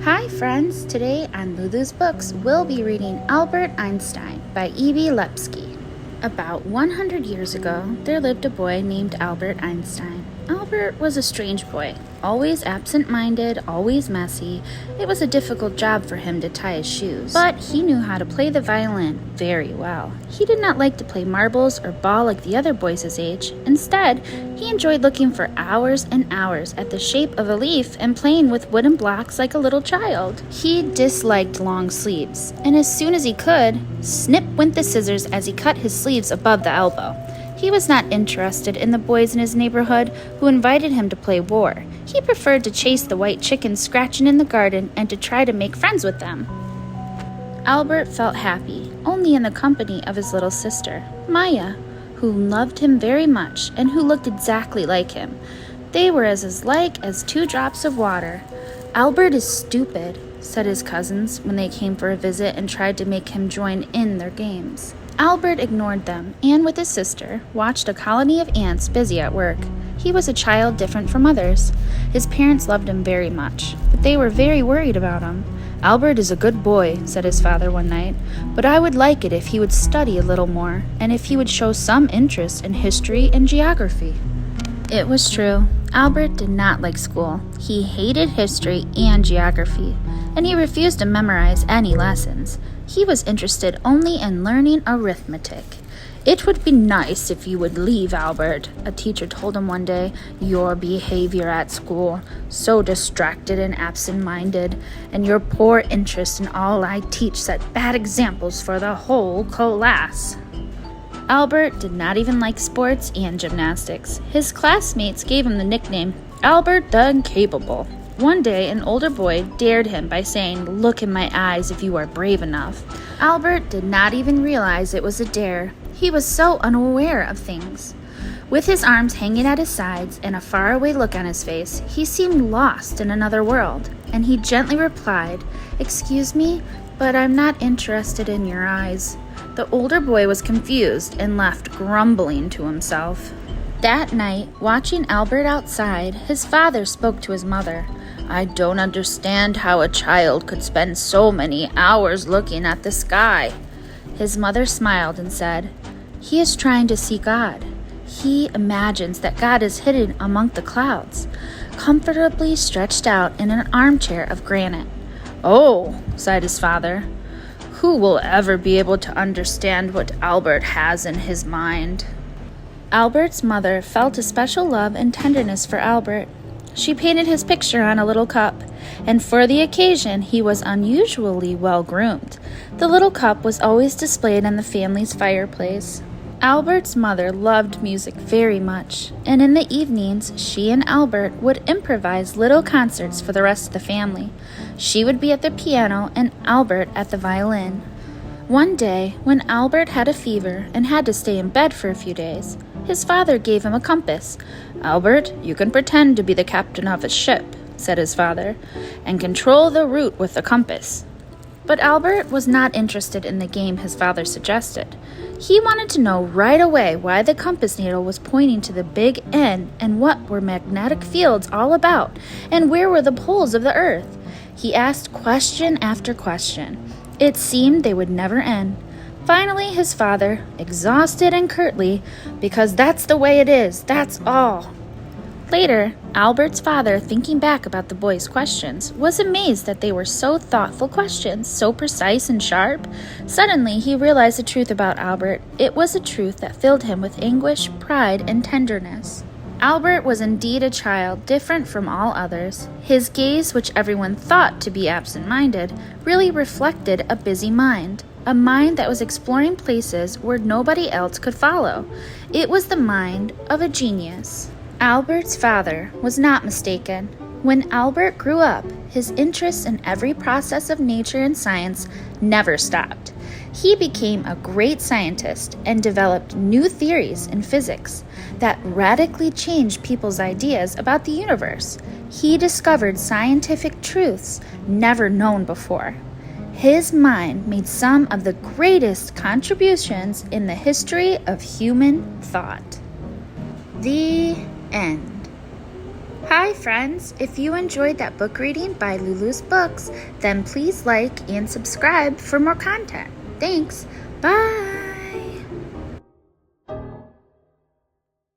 Hi friends, today on Lulu's Books we'll be reading Albert Einstein by E.B. Lepsky. About 100 years ago, there lived a boy named Albert Einstein. Albert was a strange boy, always absent-minded, always messy. It was a difficult job for him to tie his shoes, but he knew how to play the violin very well. He did not like to play marbles or ball like the other boys his age. Instead, he enjoyed looking for hours and hours at the shape of a leaf and playing with wooden blocks like a little child. He disliked long sleeves, and as soon as he could, snip went the scissors as he cut his sleeves above the elbow. He was not interested in the boys in his neighborhood who invited him to play war. He preferred to chase the white chickens scratching in the garden and to try to make friends with them. Albert felt happy only in the company of his little sister, Maya, who loved him very much and who looked exactly like him. They were as like as 2 drops of water. "Albert is stupid," said his cousins when they came for a visit and tried to make him join in their games. Albert ignored them and, with his sister, watched a colony of ants busy at work. He was a child different from others. His parents loved him very much, but they were very worried about him. "Albert is a good boy," said his father one night, "but I would like it if he would study a little more, and if he would show some interest in history and geography." It was true. Albert did not like school. He hated history and geography, and he refused to memorize any lessons. He was interested only in learning arithmetic. "It would be nice if you would leave, Albert," a teacher told him one day. "Your behavior at school, so distracted and absent-minded, and your poor interest in all I teach set bad examples for the whole class." Albert did not even like sports and gymnastics. His classmates gave him the nickname Albert the Incapable. One day, an older boy dared him by saying, "Look in my eyes if you are brave enough." Albert did not even realize it was a dare. He was so unaware of things. With his arms hanging at his sides and a faraway look on his face, he seemed lost in another world, and he gently replied, "Excuse me, but I'm not interested in your eyes." The older boy was confused and left grumbling to himself. That night, watching Albert outside, his father spoke to his mother. "I don't understand how a child could spend so many hours looking at the sky." His mother smiled and said, "He is trying to see God. He imagines that God is hidden among the clouds, comfortably stretched out in an armchair of granite." "Oh," sighed his father, "who will ever be able to understand what Albert has in his mind?" Albert's mother felt a special love and tenderness for Albert. She painted his picture on a little cup, and for the occasion he was unusually well groomed. The little cup was always displayed in the family's fireplace. Albert's mother loved music very much, and in the evenings she and Albert would improvise little concerts for the rest of the family. She would be at the piano and Albert at the violin. One day, when Albert had a fever and had to stay in bed for a few days, his father gave him a compass. "Albert, you can pretend to be the captain of a ship," said his father, "and control the route with the compass." But Albert was not interested in the game his father suggested. He wanted to know right away why the compass needle was pointing to the big N and what were magnetic fields all about and where were the poles of the earth. He asked question after question. It seemed they would never end. Finally, his father, exhausted and curtly, "Because that's the way it is, that's all." Later, Albert's father, thinking back about the boy's questions, was amazed that they were so thoughtful questions, so precise and sharp. Suddenly, he realized the truth about Albert. It was a truth that filled him with anguish, pride, and tenderness. Albert was indeed a child, different from all others. His gaze, which everyone thought to be absent-minded, really reflected a busy mind. A mind that was exploring places where nobody else could follow. It was the mind of a genius. Albert's father was not mistaken. When Albert grew up, his interest in every process of nature and science never stopped. He became a great scientist and developed new theories in physics that radically changed people's ideas about the universe. He discovered scientific truths never known before. His mind made some of the greatest contributions in the history of human thought. The end. Hi friends, if you enjoyed that book reading by Lulu's Books, then please like and subscribe for more content. Thanks, bye!